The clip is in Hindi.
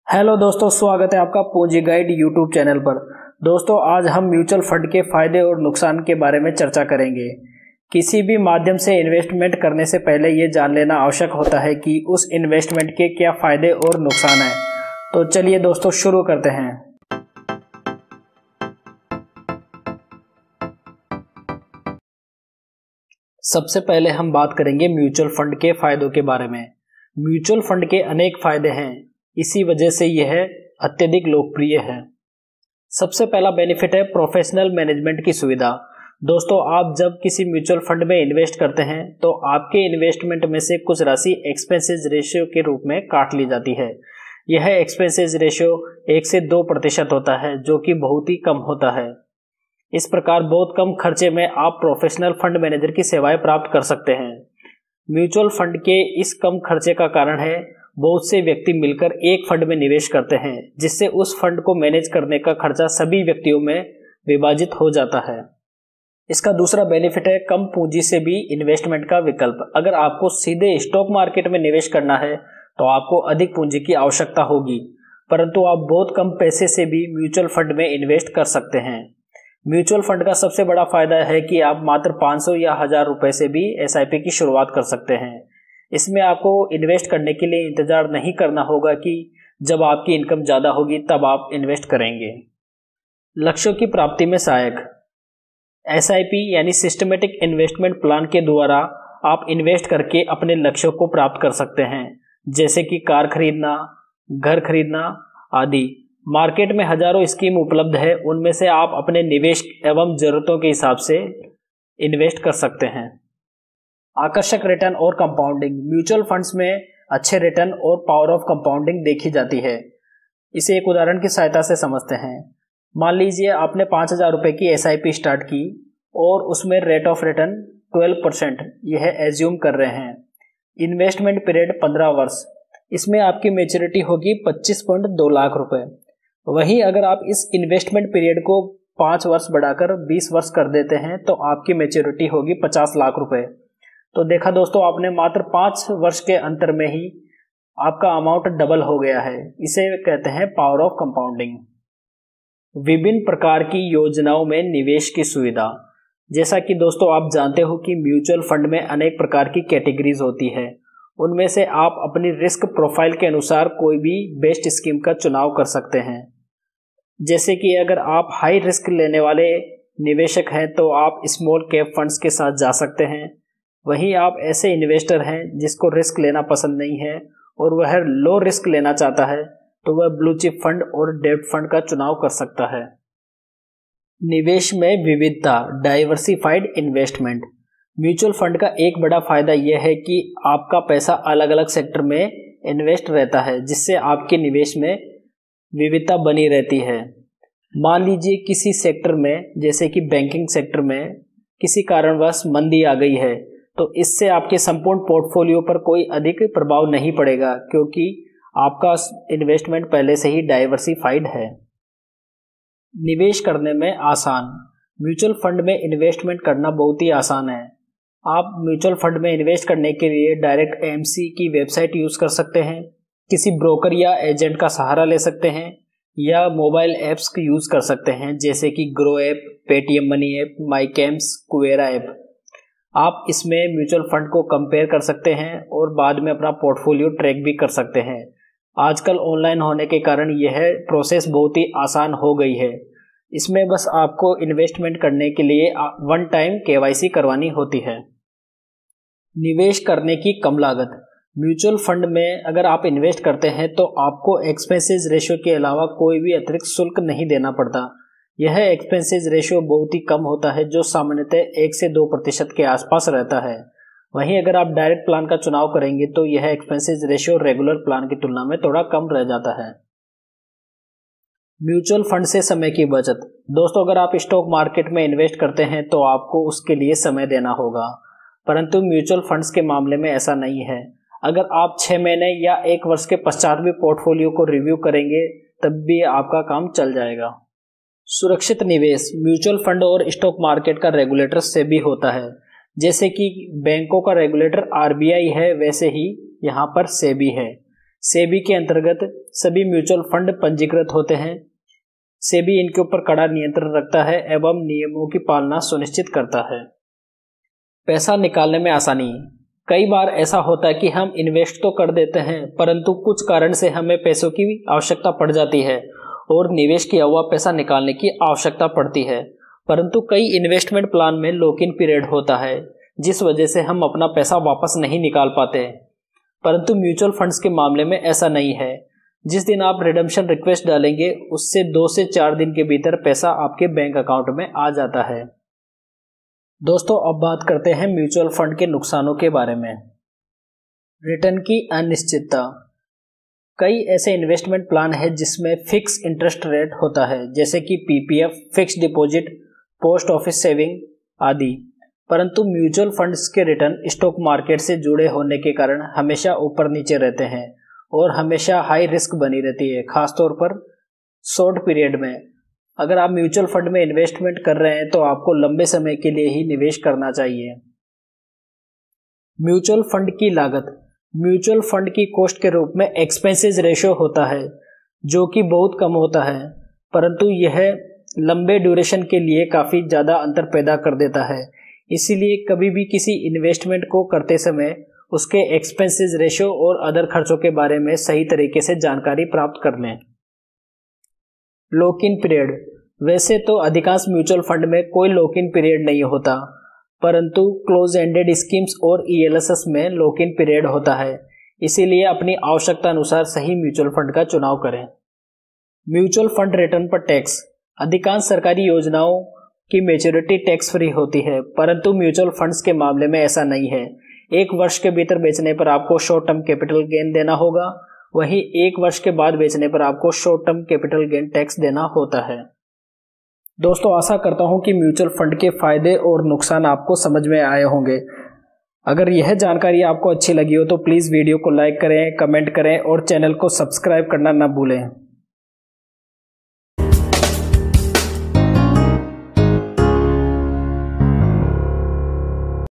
हेलो दोस्तों, स्वागत है आपका पूंजी गाइड यूट्यूब चैनल पर। दोस्तों, आज हम म्यूचुअल फंड के फायदे और नुकसान के बारे में चर्चा करेंगे। किसी भी माध्यम से इन्वेस्टमेंट करने से पहले ये जान लेना आवश्यक होता है कि उस इन्वेस्टमेंट के क्या फायदे और नुकसान हैं। तो चलिए दोस्तों, शुरू करते हैं। सबसे पहले हम बात करेंगे म्यूचुअल फंड के फायदों के बारे में। म्यूचुअल फंड के अनेक फायदे हैं, इसी वजह से यह अत्यधिक लोकप्रिय है। सबसे पहला बेनिफिट है प्रोफेशनल मैनेजमेंट की सुविधा। दोस्तों, आप जब किसी म्यूचुअल फंड में इन्वेस्ट करते हैं तो आपके इन्वेस्टमेंट में से कुछ राशि एक्सपेंसेस रेशियो के रूप में काट ली जाती है। यह एक्सपेंसेस रेशियो 1 से 2% होता है, जो कि बहुत ही कम होता है। इस प्रकार बहुत कम खर्चे में आप प्रोफेशनल फंड मैनेजर की सेवाएं प्राप्त कर सकते हैं। म्यूचुअल फंड के इस कम खर्चे का कारण है बहुत से व्यक्ति मिलकर एक फंड में निवेश करते हैं, जिससे उस फंड को मैनेज करने का खर्चा सभी व्यक्तियों में विभाजित हो जाता है। इसका दूसरा बेनिफिट है कम पूंजी से भी इन्वेस्टमेंट का विकल्प। अगर आपको सीधे स्टॉक मार्केट में निवेश करना है तो आपको अधिक पूंजी की आवश्यकता होगी, परंतु आप बहुत कम पैसे से भी म्यूचुअल फंड में इन्वेस्ट कर सकते हैं। म्यूचुअल फंड का सबसे बड़ा फायदा है कि आप मात्र 500 या 1000 रुपए से भी एसआईपी की शुरुआत कर सकते हैं। इसमें आपको इन्वेस्ट करने के लिए इंतजार नहीं करना होगा कि जब आपकी इनकम ज़्यादा होगी तब आप इन्वेस्ट करेंगे। लक्ष्यों की प्राप्ति में सहायक। एसआईपी यानी सिस्टमेटिक इन्वेस्टमेंट प्लान के द्वारा आप इन्वेस्ट करके अपने लक्ष्यों को प्राप्त कर सकते हैं, जैसे कि कार खरीदना, घर खरीदना आदि। मार्केट में हजारों स्कीम उपलब्ध है, उनमें से आप अपने निवेश एवं जरूरतों के हिसाब से इन्वेस्ट कर सकते हैं। आकर्षक रिटर्न और कंपाउंडिंग। म्यूचुअल फंड्स में अच्छे रिटर्न और पावर ऑफ कंपाउंडिंग देखी जाती है। इसे एक उदाहरण की सहायता से समझते हैं। मान लीजिए आपने 5000 रुपये की एसआईपी स्टार्ट की और उसमें रेट ऑफ रिटर्न 12% यह एज्यूम कर रहे हैं। इन्वेस्टमेंट पीरियड 15 वर्ष। इसमें आपकी मैच्योरिटी होगी 25.2 लाख रुपए। वहीं अगर आप इस इन्वेस्टमेंट पीरियड को 5 वर्ष बढ़ाकर 20 वर्ष कर देते हैं तो आपकी मैच्योरिटी होगी 50 लाख रुपए। तो देखा दोस्तों, आपने मात्र 5 वर्ष के अंतर में ही आपका अमाउंट डबल हो गया है। इसे कहते हैं पावर ऑफ कंपाउंडिंग। विभिन्न प्रकार की योजनाओं में निवेश की सुविधा। जैसा कि दोस्तों आप जानते हो कि म्यूचुअल फंड में अनेक प्रकार की कैटेगरीज होती है। उनमें से आप अपनी रिस्क प्रोफाइल के अनुसार कोई भी बेस्ट स्कीम का चुनाव कर सकते हैं। जैसे कि अगर आप हाई रिस्क लेने वाले निवेशक हैं तो आप स्मॉल कैप फंड्स के साथ जा सकते हैं। वहीं आप ऐसे इन्वेस्टर हैं जिसको रिस्क लेना पसंद नहीं है और वह लो रिस्क लेना चाहता है तो वह ब्लू चिप फंड और डेब्ट फंड का चुनाव कर सकता है। निवेश में विविधता, डाइवर्सिफाइड इन्वेस्टमेंट। म्यूचुअल फंड का एक बड़ा फायदा यह है कि आपका पैसा अलग अलग सेक्टर में इन्वेस्ट रहता है, जिससे आपके निवेश में विविधता बनी रहती है। मान लीजिए किसी सेक्टर में, जैसे कि बैंकिंग सेक्टर में किसी कारणवश मंदी आ गई है, तो इससे आपके संपूर्ण पोर्टफोलियो पर कोई अधिक प्रभाव नहीं पड़ेगा, क्योंकि आपका इन्वेस्टमेंट पहले से ही डाइवर्सिफाइड है। निवेश करने में आसान। म्यूचुअल फंड में इन्वेस्टमेंट करना बहुत ही आसान है। आप म्यूचुअल फंड में इन्वेस्ट करने के लिए डायरेक्ट एएमसी की वेबसाइट यूज कर सकते हैं, किसी ब्रोकर या एजेंट का सहारा ले सकते हैं, या मोबाइल ऐप्स का यूज कर सकते हैं, जैसे कि Groww app, Paytm money app, MyCAMS, Kuvera app. आप इसमें म्यूचुअल फंड को कंपेयर कर सकते हैं और बाद में अपना पोर्टफोलियो ट्रैक भी कर सकते हैं। आजकल ऑनलाइन होने के कारण यह प्रोसेस बहुत ही आसान हो गई है। इसमें बस आपको इन्वेस्टमेंट करने के लिए वन टाइम केवाईसी करवानी होती है। निवेश करने की कम लागत। म्यूचुअल फंड में अगर आप इन्वेस्ट करते हैं तो आपको एक्सपेंसेस रेशियो के अलावा कोई भी अतिरिक्त शुल्क नहीं देना पड़ता। यह एक्सपेंसेस रेशियो बहुत ही कम होता है, जो सामान्यतः 1 से 2% के आसपास रहता है। वहीं अगर आप डायरेक्ट प्लान का चुनाव करेंगे तो यह एक्सपेंसेस रेशियो रेगुलर प्लान की तुलना में थोड़ा कम रह जाता है। म्यूचुअल फंड से समय की बचत। दोस्तों, अगर आप स्टॉक मार्केट में इन्वेस्ट करते हैं तो आपको उसके लिए समय देना होगा, परंतु म्यूचुअल फंड्स के मामले में ऐसा नहीं है। अगर आप 6 महीने या 1 वर्ष के पश्चात भी पोर्टफोलियो को रिव्यू करेंगे तब भी आपका काम चल जाएगा। सुरक्षित निवेश। म्यूचुअल फंड और स्टॉक मार्केट का रेगुलेटर सेबी होता है। जैसे कि बैंकों का रेगुलेटर आरबीआई है, वैसे ही यहाँ पर सेबी है। सेबी के अंतर्गत सभी म्यूचुअल फंड पंजीकृत होते हैं। सेबी इनके ऊपर कड़ा नियंत्रण रखता है एवं नियमों की पालना सुनिश्चित करता है। पैसा निकालने में आसानी। कई बार ऐसा होता है कि हम इन्वेस्ट तो कर देते हैं परंतु कुछ कारण से हमें पैसों की आवश्यकता पड़ जाती है और निवेश किया हुआ पैसा निकालने की आवश्यकता पड़ती है, परंतु कई इन्वेस्टमेंट प्लान में लॉक इन पीरियड होता है जिस वजह से हम अपना पैसा वापस नहीं निकाल पाते। परंतु म्यूचुअल फंड्स के मामले में ऐसा नहीं है। जिस दिन आप रिडेम्पशन रिक्वेस्ट डालेंगे उससे 2 से 4 दिन के भीतर पैसा आपके बैंक अकाउंट में आ जाता है। दोस्तों, अब बात करते हैं म्यूचुअल फंड के नुकसानों के बारे में। रिटर्न की अनिश्चितता। कई ऐसे इन्वेस्टमेंट प्लान है जिसमें फिक्स इंटरेस्ट रेट होता है, जैसे कि PPF, fix deposit, post office saving आदि। परंतु म्यूचुअल फंड्स के रिटर्न स्टॉक मार्केट से जुड़े होने के कारण हमेशा ऊपर नीचे रहते हैं और हमेशा हाई रिस्क बनी रहती है, खासतौर पर शॉर्ट पीरियड में। अगर आप म्यूचुअल फंड में इन्वेस्टमेंट कर रहे हैं तो आपको लंबे समय के लिए ही निवेश करना चाहिए। म्यूचुअल फंड की लागत। म्यूचुअल फंड की कॉस्ट के रूप में एक्सपेंसेस रेशियो होता है जो कि बहुत कम होता है, परंतु यह लंबे ड्यूरेशन के लिए काफ़ी ज़्यादा अंतर पैदा कर देता है। इसीलिए कभी भी किसी इन्वेस्टमेंट को करते समय उसके एक्सपेंसेस रेशियो और अदर खर्चों के बारे में सही तरीके से जानकारी प्राप्त कर लें। Lock in period. वैसे तो अधिकांश म्यूचुअल फंड में कोई लॉक इन पीरियड नहीं होता, परंतु क्लोज एंडेड स्कीम्स और ईएलएसएस में लॉक इन पीरियड होता है। इसीलिए अपनी आवश्यकता अनुसार सही म्यूचुअल फंड का चुनाव करें। म्यूचुअल फंड रिटर्न पर टैक्स। अधिकांश सरकारी योजनाओं की मैच्योरिटी टैक्स फ्री होती है, परंतु म्यूचुअल फंड्स के मामले में ऐसा नहीं है। 1 वर्ष के भीतर बेचने पर आपको शॉर्ट टर्म कैपिटल गेन देना होगा, वहीं 1 वर्ष के बाद बेचने पर आपको short term capital gain tax देना होता है। दोस्तों, आशा करता हूं कि म्यूचुअल फंड के फायदे और नुकसान आपको समझ में आए होंगे। अगर यह जानकारी आपको अच्छी लगी हो तो प्लीज़ वीडियो को लाइक करें, कमेंट करें और चैनल को सब्सक्राइब करना न भूलें।